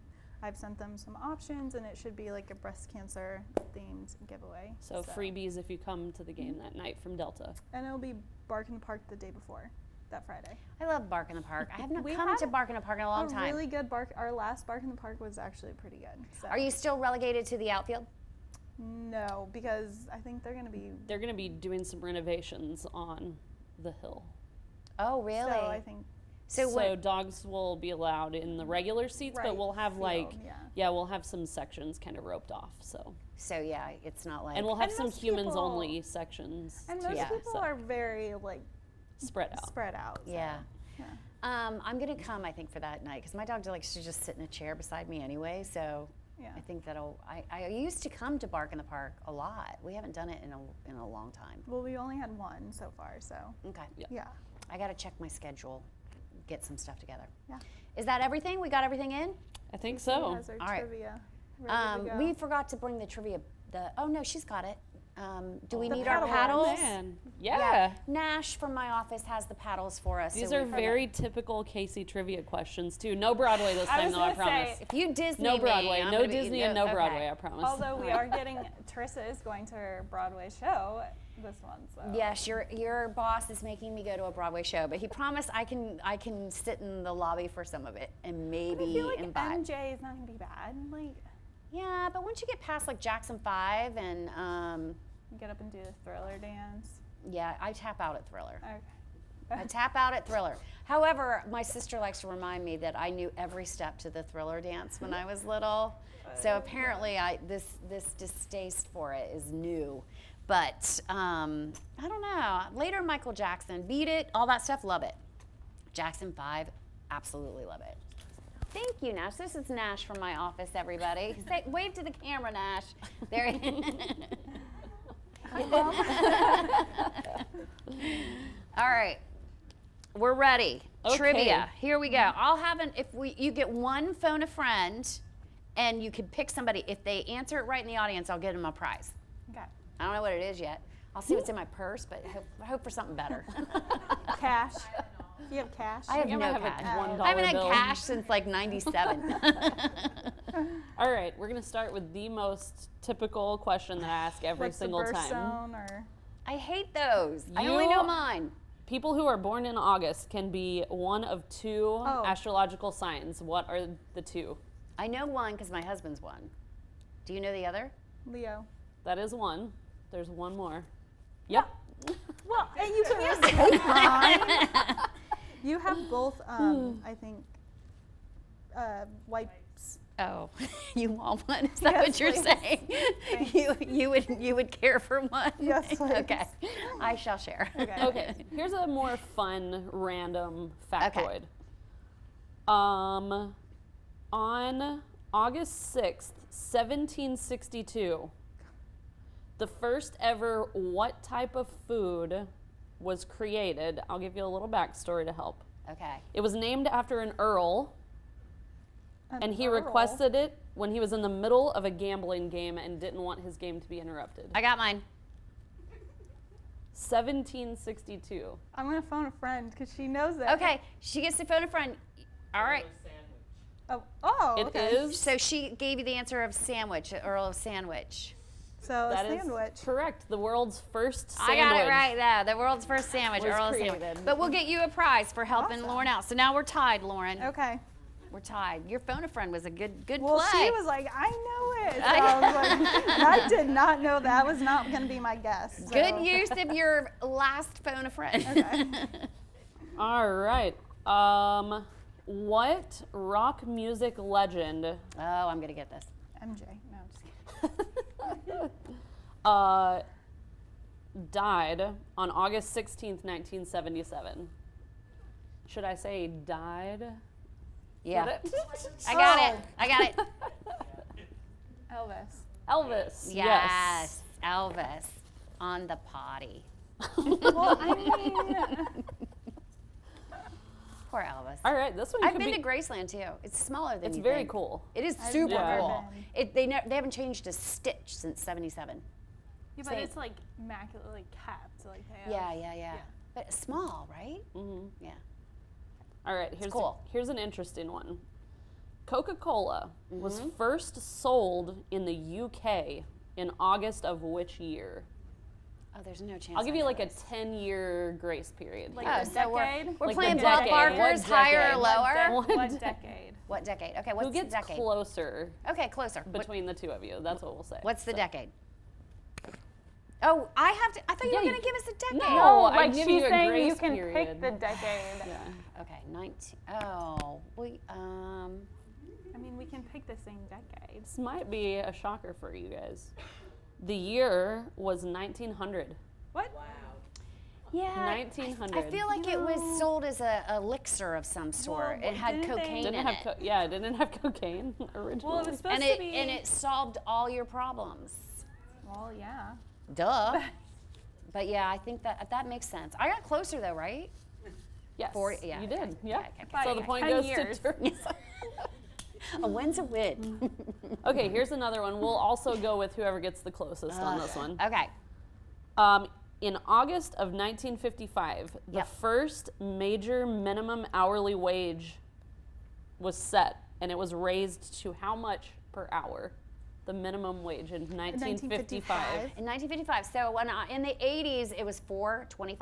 Speaker 2: I've sent them some options, and it should be like a breast cancer themed giveaway.
Speaker 4: So freebies if you come to the game that night from Delta.
Speaker 2: And it'll be Bark in the Park the day before, that Friday.
Speaker 1: I love Bark in the Park. I have not
Speaker 2: We
Speaker 1: come
Speaker 2: had
Speaker 1: to Bark in the Park in a long time.
Speaker 2: Really good Bark. Our last Bark in the Park was actually pretty good. So.
Speaker 1: Are you still relegated to the outfield?
Speaker 2: No, because I think they're going to be.
Speaker 4: They're going to be doing some renovations on the hill.
Speaker 1: Oh, really?
Speaker 2: So I think.
Speaker 1: So what?
Speaker 4: Dogs will be allowed in the regular seats, but
Speaker 2: Right,
Speaker 4: we'll have
Speaker 2: field, yeah.
Speaker 4: we'll have some sections kind of roped off.
Speaker 1: So yeah, it's not like.
Speaker 4: And we'll have
Speaker 2: And
Speaker 4: some
Speaker 2: most
Speaker 4: humans
Speaker 2: people-
Speaker 4: only sections.
Speaker 2: And
Speaker 4: too,
Speaker 2: most
Speaker 1: Yeah.
Speaker 2: people
Speaker 4: so
Speaker 2: are very like
Speaker 4: spread out.
Speaker 2: spread out. So,
Speaker 1: Yeah.
Speaker 2: yeah.
Speaker 1: I'm gonna come, I think, for that night because my dog likes to just sit in a chair beside me anyway. So
Speaker 2: Yeah.
Speaker 1: I think that'll. I used to come to Bark in the Park a lot. We haven't done it in a long time.
Speaker 2: Well, we only had one so far, so
Speaker 1: Okay.
Speaker 2: yeah.
Speaker 1: I got to check my schedule, get some stuff together.
Speaker 2: Yeah.
Speaker 1: Is that everything? We got everything in?
Speaker 4: I think
Speaker 2: He
Speaker 4: so.
Speaker 2: has our
Speaker 1: All right.
Speaker 2: trivia ready to go.
Speaker 1: We forgot to bring the trivia. Oh no, she's got it. Do we
Speaker 2: The
Speaker 1: need our
Speaker 2: paddle
Speaker 1: paddles?
Speaker 4: Man. Yeah.
Speaker 1: Nash from my office has the paddles for us.
Speaker 4: These
Speaker 1: so
Speaker 4: are
Speaker 1: we-
Speaker 4: very typical Casey trivia questions too. No Broadway this
Speaker 5: I
Speaker 4: time
Speaker 5: was
Speaker 4: though, I
Speaker 5: gonna say,
Speaker 4: promise.
Speaker 1: If you Disney
Speaker 4: No
Speaker 1: me,
Speaker 4: Broadway,
Speaker 1: I'm
Speaker 4: no
Speaker 1: gonna be-
Speaker 4: Disney and no
Speaker 1: okay.
Speaker 4: Broadway, I promise.
Speaker 5: Although we are getting, Teresa is going to her Broadway show this one, so.
Speaker 1: Yes, your boss is making me go to a Broadway show, but he promised I can sit in the lobby for some of it and
Speaker 2: I
Speaker 1: maybe
Speaker 2: feel like
Speaker 1: imbibe.
Speaker 2: MJ is not gonna be bad. Like,
Speaker 1: Yeah, but once you get past like Jackson 5 and
Speaker 2: get up and do the Thriller dance.
Speaker 1: yeah, I tap out at Thriller.
Speaker 2: Okay.
Speaker 1: I tap out at Thriller. However, my sister likes to remind me that I knew every step to the Thriller dance when I was little. So apparently, this distaste for it is new. But I don't know. Later, Michael Jackson, Beat It, all that stuff, love it. Jackson 5, absolutely love it. Thank you, Nash. This is Nash from my office, everybody. Say, wave to the camera, Nash. There. All right, we're ready.
Speaker 4: Okay.
Speaker 1: Trivia. Here we go. I'll have you get one phone a friend, and you can pick somebody. If they answer it right in the audience, I'll get them a prize.
Speaker 2: Okay.
Speaker 1: I don't know what it is yet. I'll see what's in my purse, but I hope for something better.
Speaker 2: Cash. Do you have cash?
Speaker 1: I have
Speaker 4: You
Speaker 1: no
Speaker 4: might have a
Speaker 1: cash.
Speaker 4: $1
Speaker 1: I haven't had
Speaker 4: bill.
Speaker 1: cash since like '97.
Speaker 4: All right, we're gonna start with the most typical question that I ask every
Speaker 2: What's
Speaker 4: single
Speaker 2: the
Speaker 4: time.
Speaker 2: birthstone or
Speaker 1: I hate those. I only know mine.
Speaker 4: People who are born in August can be one of two
Speaker 2: Oh.
Speaker 4: astrological signs. What are the two?
Speaker 1: I know one because my husband's one. Do you know the other?
Speaker 2: Leo?
Speaker 4: That is one. There's one more. Yep.
Speaker 2: Well, and you can't say mine. You have both. I think. Wipes.
Speaker 1: Oh, you want one? Is that what
Speaker 2: Yes,
Speaker 1: you're
Speaker 2: please.
Speaker 1: saying? You would care for one?
Speaker 2: Yes, please.
Speaker 1: Okay, I shall share.
Speaker 2: Okay.
Speaker 4: Okay. Here's a more fun, random factoid. On August 6th, 1762, the first ever what type of food was created? I'll give you a little backstory to help.
Speaker 1: Okay.
Speaker 4: It was named after an earl, and he
Speaker 2: Earl.
Speaker 4: requested it when he was in the middle of a gambling game and didn't want his game to be interrupted.
Speaker 1: I got mine.
Speaker 4: 1762.
Speaker 2: I'm gonna phone a friend because she knows it.
Speaker 1: Okay, she gets to phone a friend. All right.
Speaker 2: Oh,
Speaker 4: It
Speaker 2: okay.
Speaker 4: is.
Speaker 1: So she gave you the answer of Sandwich, Earl of Sandwich.
Speaker 2: So
Speaker 4: That
Speaker 2: a
Speaker 4: is
Speaker 2: sandwich.
Speaker 4: correct. The world's first sandwich.
Speaker 1: I got it right there. The world's first sandwich,
Speaker 4: Was
Speaker 1: Earl of Sandwich.
Speaker 4: created.
Speaker 1: But we'll get you a prize for helping
Speaker 2: Awesome.
Speaker 1: Lauren out. So now we're tied, Lauren.
Speaker 2: Okay.
Speaker 1: We're tied. Your phone a friend was a good
Speaker 2: Well,
Speaker 1: play.
Speaker 2: she was like, I know it. So I was like, and I did not know that was not going to be my guess. So.
Speaker 1: Good use of your last phone a friend.
Speaker 2: Okay.
Speaker 4: All right. What rock music legend
Speaker 1: Oh, I'm gonna get this.
Speaker 2: MJ. No, just kidding.
Speaker 4: died on August 16th, 1977? Should I say died?
Speaker 1: Yeah.
Speaker 4: Get it?
Speaker 1: I got it. I got it.
Speaker 2: Elvis.
Speaker 4: Elvis.
Speaker 1: Yes. Elvis on the potty.
Speaker 2: Well, I mean,
Speaker 1: Poor Elvis.
Speaker 4: All right, this one
Speaker 1: I've
Speaker 4: could
Speaker 1: been
Speaker 4: be.
Speaker 1: to Graceland too. It's smaller than
Speaker 4: It's
Speaker 1: you
Speaker 4: very
Speaker 1: think.
Speaker 4: cool.
Speaker 1: It is
Speaker 2: I've
Speaker 1: super
Speaker 4: never
Speaker 1: cool.
Speaker 2: been.
Speaker 1: They haven't changed a stitch since '77.
Speaker 5: Yeah, but
Speaker 1: Same.
Speaker 5: it's like immaculately kept. Like they have.
Speaker 1: Yeah. But small, right?
Speaker 4: Mhm.
Speaker 1: Yeah.
Speaker 4: All right, here's
Speaker 1: cool.
Speaker 4: here's an interesting one. Coca-Cola was
Speaker 1: Mm-hmm.
Speaker 4: first sold in the UK in August of which year?
Speaker 1: Oh, there's no chance.
Speaker 4: I'll give
Speaker 1: I
Speaker 4: you
Speaker 1: know
Speaker 4: like a
Speaker 1: this.
Speaker 4: 10-year grace period.
Speaker 5: Like
Speaker 4: here.
Speaker 1: Oh,
Speaker 5: the
Speaker 1: so
Speaker 5: decade?
Speaker 1: we're
Speaker 4: Like
Speaker 1: playing
Speaker 4: the decade.
Speaker 1: ballparkers,
Speaker 4: What
Speaker 1: higher or
Speaker 4: decade?
Speaker 1: lower.
Speaker 4: What
Speaker 5: What
Speaker 4: decade?
Speaker 5: decade?
Speaker 1: What decade? Okay, what's
Speaker 4: Who gets
Speaker 1: the decade?
Speaker 4: closer
Speaker 1: Okay, closer.
Speaker 4: between the two of you? That's what we'll say.
Speaker 1: What's the
Speaker 4: So-
Speaker 1: decade? Oh, I have to. I thought you
Speaker 4: Yeah,
Speaker 1: were
Speaker 4: you-
Speaker 1: going to give us a decade.
Speaker 4: No.
Speaker 5: No,
Speaker 4: I'm
Speaker 5: like
Speaker 4: giving
Speaker 5: she's
Speaker 4: you a
Speaker 5: saying
Speaker 4: grace
Speaker 5: you can
Speaker 4: period.
Speaker 5: pick the decade.
Speaker 4: Yeah.
Speaker 1: Okay, 19. Oh,
Speaker 5: I mean, we can pick the same decade.
Speaker 4: This might be a shocker for you guys. The year was 1900.
Speaker 5: What?
Speaker 1: yeah.
Speaker 4: 1900.
Speaker 1: I feel like it was sold as a elixir of some sort.
Speaker 5: Well,
Speaker 1: it had
Speaker 5: didn't they-
Speaker 1: cocaine
Speaker 4: Didn't
Speaker 1: in
Speaker 4: have
Speaker 1: it.
Speaker 4: yeah, it didn't have cocaine originally.
Speaker 5: Well, it was supposed
Speaker 1: and
Speaker 5: to
Speaker 1: it
Speaker 5: be.
Speaker 1: and it solved all your problems.
Speaker 5: Well, yeah.
Speaker 1: Duh. But yeah, I think that makes sense. I got closer though, right?
Speaker 4: yes,
Speaker 1: 40 yeah,
Speaker 4: you
Speaker 1: okay,
Speaker 4: did. Yeah.
Speaker 1: okay.
Speaker 4: So the
Speaker 5: By
Speaker 4: point
Speaker 5: 10
Speaker 4: goes
Speaker 5: years.
Speaker 4: to Teresa.
Speaker 1: A win's a win.
Speaker 4: Okay, here's another one. We'll also go with whoever gets the closest on this one.
Speaker 1: Okay.
Speaker 4: In August of 1955, the
Speaker 1: Yep.
Speaker 4: first major minimum hourly wage was set, and it was raised to how much per hour? The minimum wage in 1955.
Speaker 1: In 1955. So when in the 80s, it was $4.25.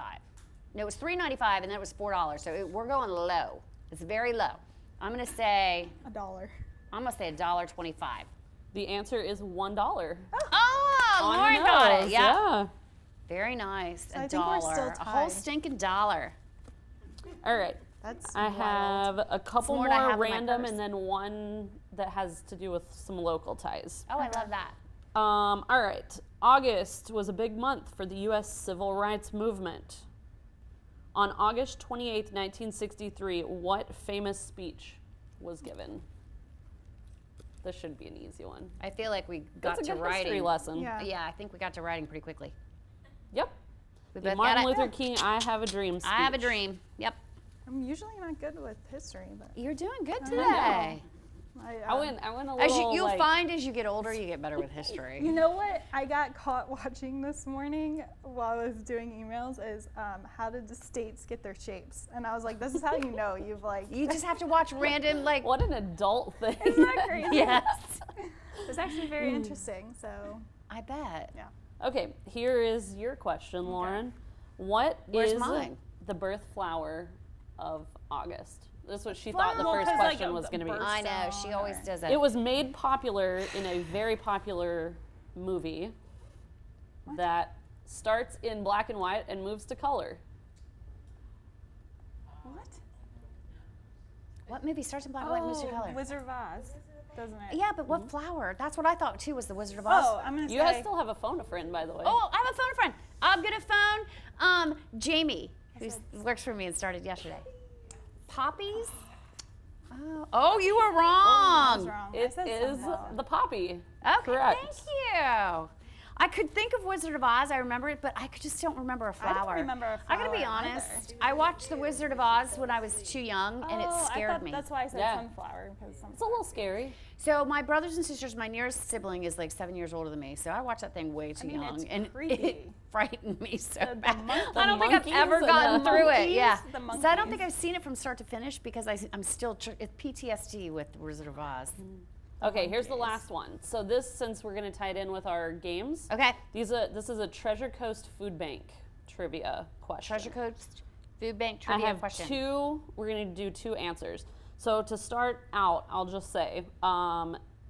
Speaker 1: No, it was $3.95, and then it was $4. So we're going low. It's very low. I'm gonna say
Speaker 2: $1.
Speaker 1: $1.25.
Speaker 4: The answer is $1.
Speaker 1: Oh,
Speaker 4: On
Speaker 1: Lauren
Speaker 4: the
Speaker 1: got it.
Speaker 4: nose,
Speaker 1: Yeah. Very nice.
Speaker 2: So
Speaker 1: a
Speaker 2: I think we're
Speaker 1: dollar.
Speaker 2: still
Speaker 1: A whole
Speaker 2: tied.
Speaker 1: stinking dollar.
Speaker 4: All right.
Speaker 2: That's
Speaker 4: I
Speaker 2: wild.
Speaker 4: have a couple
Speaker 1: more than I
Speaker 4: more
Speaker 1: have in my
Speaker 4: random
Speaker 1: purse.
Speaker 4: and then one that has to do with some local ties.
Speaker 1: Oh, I love that.
Speaker 4: All right. August was a big month for the U.S. Civil Rights Movement. On August 28th, 1963, what famous speech was given? This should be an easy one.
Speaker 1: I feel like we got
Speaker 4: That's a
Speaker 1: to
Speaker 4: good history
Speaker 1: writing.
Speaker 4: lesson.
Speaker 2: Yeah.
Speaker 1: Yeah, I think we got to writing pretty quickly.
Speaker 4: Yep.
Speaker 1: We
Speaker 4: The
Speaker 1: both
Speaker 4: Martin
Speaker 1: got it.
Speaker 4: Luther King, I Have a Dream speech.
Speaker 1: I have a dream. Yep.
Speaker 2: I'm usually not good with history, but
Speaker 1: You're doing good
Speaker 2: I
Speaker 1: today.
Speaker 4: I went a little
Speaker 1: As you'll
Speaker 4: like,
Speaker 1: find as you get older, you get better with history.
Speaker 2: You know what I got caught watching this morning while I was doing emails is how did the states get their shapes? And I was like, this is how you know you've like.
Speaker 1: You just have to watch random, like,
Speaker 4: what an adult thing.
Speaker 2: Isn't that crazy?
Speaker 1: yes.
Speaker 2: It's actually very interesting. So
Speaker 1: I bet.
Speaker 2: yeah.
Speaker 4: Okay, here is your question, Lauren. What
Speaker 1: Where's
Speaker 4: is
Speaker 1: mine?
Speaker 4: the birth flower of August? This is what she thought the
Speaker 5: Well,
Speaker 4: first
Speaker 5: 'cause, like,
Speaker 4: question
Speaker 5: of
Speaker 4: was
Speaker 5: the
Speaker 4: going to be.
Speaker 5: birth-
Speaker 1: I know. She always does it.
Speaker 4: It was made popular in a very popular movie that starts in black and white and moves to color.
Speaker 2: What?
Speaker 1: What movie starts in black and white, moves to color?
Speaker 5: Wizard of Oz, doesn't it?
Speaker 1: Yeah, but what flower? That's what I thought too. Was the Wizard of Oz?
Speaker 5: Oh, I'm gonna
Speaker 4: You
Speaker 5: say.
Speaker 4: guys still have a phone a friend, by the way.
Speaker 1: Oh, I have a phone friend. I'm gonna phone Jamie, who works for me and started yesterday. Poppies? Oh, you were
Speaker 5: I
Speaker 1: wrong.
Speaker 5: was wrong. I
Speaker 4: It
Speaker 5: said
Speaker 4: is
Speaker 5: sunflower.
Speaker 4: the poppy.
Speaker 1: Okay,
Speaker 4: Correct.
Speaker 1: thank you. I could think of Wizard of Oz. I remember it, but I just don't remember a flower.
Speaker 5: I don't remember a
Speaker 1: I gotta be
Speaker 5: flower
Speaker 1: honest.
Speaker 5: either.
Speaker 1: I watched The Wizard of Oz when I was too young, and it
Speaker 5: Oh, I
Speaker 1: scared
Speaker 5: thought
Speaker 1: me.
Speaker 5: That's why I said
Speaker 4: Yeah.
Speaker 5: sunflower, because
Speaker 4: It's a little scary.
Speaker 1: So my brothers and sisters, my nearest sibling is like 7 years older than me, so I watched that thing way too
Speaker 5: mean,
Speaker 1: young,
Speaker 5: it's
Speaker 1: and it
Speaker 5: creepy.
Speaker 1: frightened me so
Speaker 5: The
Speaker 1: bad. I don't think I've
Speaker 4: monkeys
Speaker 1: ever
Speaker 4: and
Speaker 1: gotten
Speaker 4: the
Speaker 1: through it.
Speaker 5: monkeys,
Speaker 1: Yeah,
Speaker 5: the
Speaker 1: so I don't think
Speaker 5: monkeys.
Speaker 1: I've seen it from start to finish because I'm still it's PTSD with Wizard of Oz.
Speaker 4: Okay, here's the last one. So this, since we're gonna tie it in with our games,
Speaker 1: Okay,
Speaker 4: this is a Treasure Coast Food Bank trivia question.
Speaker 1: Treasure Coast Food Bank
Speaker 4: I
Speaker 1: trivia
Speaker 4: have
Speaker 1: question.
Speaker 4: we're gonna do 2 answers. So to start out, I'll just say,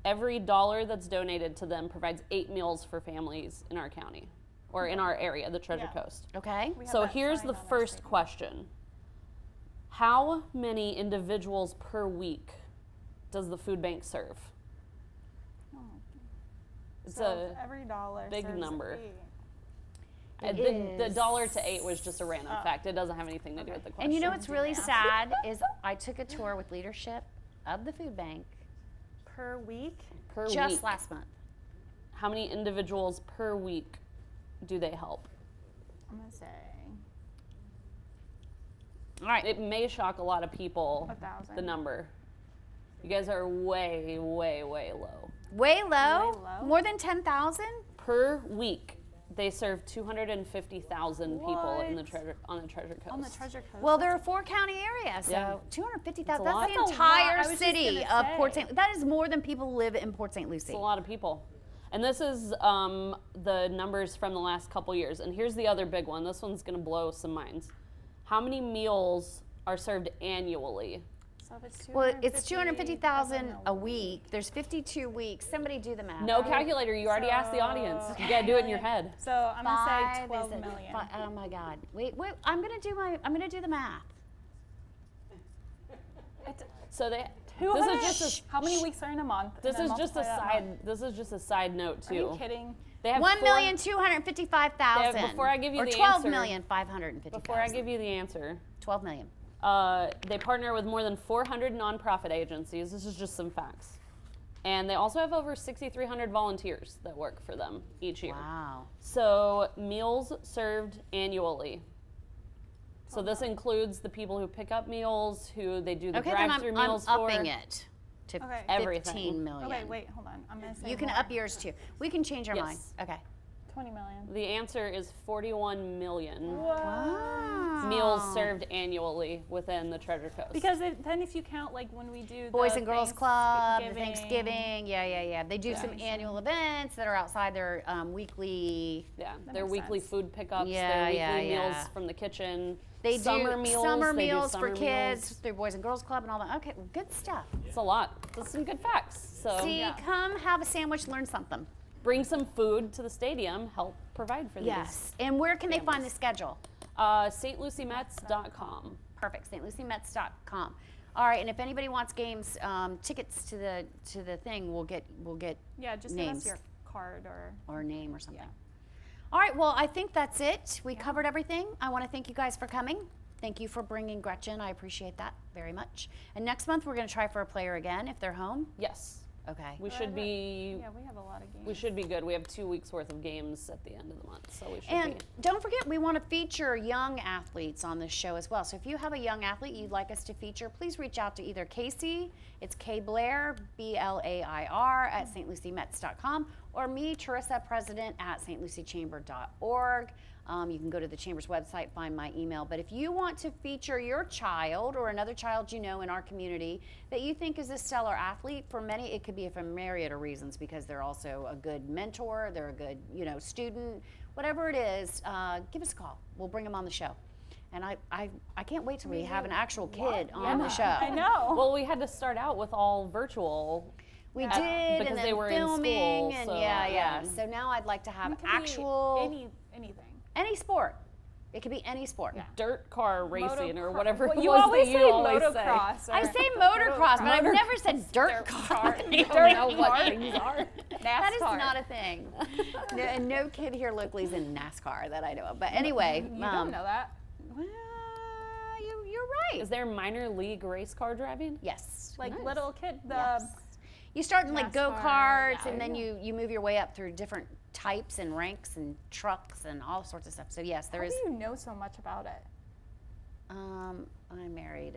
Speaker 4: every $1 that's donated to them provides 8 meals for families in our county, or in our area, the Treasure
Speaker 5: Yeah.
Speaker 4: Coast.
Speaker 1: Okay.
Speaker 5: We have
Speaker 4: So
Speaker 5: that
Speaker 4: here's
Speaker 5: sign
Speaker 4: the
Speaker 5: on our
Speaker 4: first
Speaker 5: stadium.
Speaker 4: question. How many individuals per week does the food bank serve? It's
Speaker 5: So
Speaker 4: a
Speaker 5: if every dollar
Speaker 4: big
Speaker 5: serves
Speaker 4: number.
Speaker 5: 8.
Speaker 4: the
Speaker 1: is.
Speaker 4: $1 to 8 was just a random fact. It doesn't have anything to do with the question.
Speaker 1: And you know what's really sad is I took a tour with leadership of the food bank
Speaker 5: Per week?
Speaker 4: per
Speaker 1: just
Speaker 4: week,
Speaker 1: last month.
Speaker 4: how many individuals per week do they help?
Speaker 5: I'm going to say
Speaker 1: All right.
Speaker 4: It may shock a lot of people,
Speaker 5: 1,000.
Speaker 4: the number. You guys are way, way, way low.
Speaker 1: Way low?
Speaker 5: Way low?
Speaker 1: More than 10,000?
Speaker 4: Per week, they serve 250,000 people in the
Speaker 5: What?
Speaker 4: on the Treasure Coast.
Speaker 5: On the Treasure Coast.
Speaker 1: Well, they're a 4-county area, so
Speaker 4: Yeah.
Speaker 1: 250,000.
Speaker 4: It's a
Speaker 1: That's the
Speaker 4: lot.
Speaker 5: That's a lot. I
Speaker 1: entire
Speaker 5: was just
Speaker 1: city
Speaker 5: gonna
Speaker 1: of Port
Speaker 5: say.
Speaker 1: St. That is more than people live in Port St. Lucie.
Speaker 4: It's a lot of people. And this is the numbers from the last couple years. And here's the other big one. This one's going to blow some minds. How many meals are served annually?
Speaker 5: So if it's
Speaker 1: Well, it's
Speaker 5: 250,000
Speaker 1: 250,000 a week. There's 52 weeks. Somebody do the math.
Speaker 4: No calculator. You already asked the audience. You got to do it in your head.
Speaker 5: So I'm going to say
Speaker 1: Five,
Speaker 5: 12
Speaker 1: is it
Speaker 5: million.
Speaker 1: oh my God. Wait. I'm gonna do the math.
Speaker 4: So they.
Speaker 5: Who
Speaker 4: This
Speaker 5: has-
Speaker 4: is just a.
Speaker 5: How many weeks are in a month?
Speaker 4: This
Speaker 5: And
Speaker 4: is
Speaker 5: then
Speaker 4: just a
Speaker 5: multiply that
Speaker 4: side.
Speaker 5: month.
Speaker 4: This is just a side note
Speaker 5: Are you
Speaker 4: too.
Speaker 5: kidding?
Speaker 4: They have
Speaker 1: 1,255,000.
Speaker 4: Yeah, before I give you
Speaker 1: or
Speaker 4: the
Speaker 1: 12,550,000.
Speaker 4: Before I give you the answer,
Speaker 1: 12 million.
Speaker 4: they partner with more than 400 nonprofit agencies. This is just some facts. And they also have over 6,300 volunteers that work for them each year.
Speaker 1: Wow.
Speaker 4: So meals served annually. So this includes the people who pick up meals, who they do the
Speaker 1: Okay, then
Speaker 4: drive-through
Speaker 1: I'm
Speaker 4: meals
Speaker 1: upping
Speaker 4: for.
Speaker 1: it to
Speaker 5: Okay.
Speaker 1: 15
Speaker 4: Everything.
Speaker 1: million.
Speaker 5: Okay, wait, hold on. I'm going to say
Speaker 1: You can
Speaker 5: more.
Speaker 1: up yours too. We can change our
Speaker 4: Yes.
Speaker 1: mind. Okay.
Speaker 5: 20 million.
Speaker 4: The answer is 41 million
Speaker 1: Wow.
Speaker 4: meals served annually within the Treasure Coast.
Speaker 5: Because then if you count like when we do
Speaker 1: Boys
Speaker 5: the
Speaker 1: and Girls Club, the Thanksgiving. Yeah. They do some
Speaker 5: Yeah.
Speaker 1: annual events that are outside their weekly.
Speaker 4: yeah,
Speaker 5: That
Speaker 4: their
Speaker 5: makes
Speaker 4: weekly
Speaker 5: sense.
Speaker 4: food pickups,
Speaker 1: Yeah,
Speaker 4: their weekly
Speaker 1: yeah,
Speaker 4: meals
Speaker 1: yeah.
Speaker 4: from the kitchen.
Speaker 1: They
Speaker 4: summer
Speaker 1: do
Speaker 4: meals.
Speaker 1: summer
Speaker 4: they do
Speaker 1: meals
Speaker 4: summer
Speaker 1: for kids
Speaker 4: meals.
Speaker 1: through Boys and Girls Club and all that. Okay, well, good stuff.
Speaker 4: It's a lot. That's some good facts. So
Speaker 1: See, come have a sandwich, learn something.
Speaker 4: bring some food to the stadium, help provide for
Speaker 1: Yes. And where can they find the schedule?
Speaker 4: these. StLucieMets.com.
Speaker 1: Perfect. StLucieMets.com. All right, and if anybody wants games, tickets to the thing, we'll get
Speaker 5: Yeah, just
Speaker 1: names
Speaker 5: give us your card or
Speaker 1: or a name or something. All right, well, I think that's it. We covered everything. I want to thank you guys for coming. Thank you for bringing Gretchen. I appreciate that very much. And next month we're going to try for a player again if they're home.
Speaker 4: Yes.
Speaker 1: Okay.
Speaker 4: We should be
Speaker 5: yeah, we have a lot of games.
Speaker 4: we should be good. We have 2 weeks worth of games at the end of the month, so we should
Speaker 1: And
Speaker 4: be.
Speaker 1: don't forget, we want to feature young athletes on this show as well. So if you have a young athlete you'd like us to feature, please reach out to either Casey, it's K Blair, BLAIR, at stluciemets.com, or me, Teresa, president at stluciechamber.org. You can go to the Chamber's website, find my email. But if you want to feature your child or another child you know in our community that you think is a stellar athlete, for many it could be for a myriad of reasons, because they're also a good mentor, they're a good student, whatever it is, give us a call. We'll bring them on the show. And I can't wait till we have an actual kid on the show.
Speaker 5: I know.
Speaker 4: Well, we had to start out with all virtual.
Speaker 1: We
Speaker 5: Yeah.
Speaker 1: did,
Speaker 4: Because
Speaker 1: and then
Speaker 4: they were in
Speaker 1: filming,
Speaker 4: school,
Speaker 1: and
Speaker 4: so,
Speaker 1: yeah.
Speaker 4: yeah.
Speaker 1: So now I'd like to have
Speaker 5: It could be
Speaker 1: actual
Speaker 5: anything.
Speaker 1: any sport. It could be any sport.
Speaker 4: Dirt car racing or
Speaker 5: Motocro-
Speaker 4: whatever
Speaker 5: Well,
Speaker 4: it
Speaker 5: you
Speaker 4: was
Speaker 5: always
Speaker 4: that you
Speaker 5: say
Speaker 4: always
Speaker 5: motocross.
Speaker 4: say.
Speaker 1: I say motocross, but I've never said dirt car. I don't know what things are. That is
Speaker 5: NASCAR.
Speaker 1: not a thing. And no kid here locally is in NASCAR that I know of. But anyway,
Speaker 5: You don't know that.
Speaker 1: Well, you're right.
Speaker 4: Is there minor league race car driving?
Speaker 1: Yes.
Speaker 5: Like
Speaker 4: Nice.
Speaker 5: little kid, the
Speaker 1: Yes. You start in like
Speaker 5: NASCAR,
Speaker 1: go-karts,
Speaker 5: yeah.
Speaker 1: and then you move your way up through different types and ranks and trucks and all sorts of stuff. So yes, there
Speaker 5: How
Speaker 1: is.
Speaker 5: do you know so much about it?
Speaker 1: I'm married.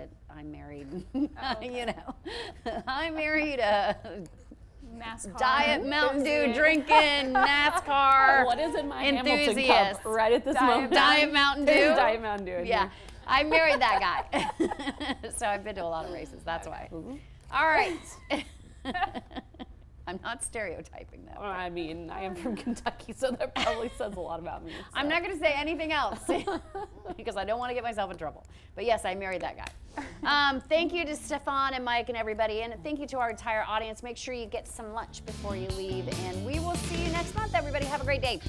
Speaker 5: okay.
Speaker 1: You know, I married a
Speaker 5: NASCAR.
Speaker 1: Diet Mountain Dew
Speaker 5: enthusiast.
Speaker 1: drinking NASCAR
Speaker 4: What is in my Hamilton
Speaker 1: enthusiast.
Speaker 4: cup right at this moment?
Speaker 1: Diet Mountain Dew.
Speaker 4: There's Diet Mountain Dew. in
Speaker 1: Yeah,
Speaker 4: here.
Speaker 1: I married that guy. So I've been to a lot of races. That's why. All right. I'm not stereotyping though.
Speaker 4: Well, I mean, I am from Kentucky, so that probably says a lot about me.
Speaker 1: I'm not going to say anything else because I don't want to get myself in trouble. But yes, I married that guy. Thank you to Stefan and Mike and everybody, and thank you to our entire audience. Make sure you get some lunch before you leave, and we will see you next month, everybody. Have a great day.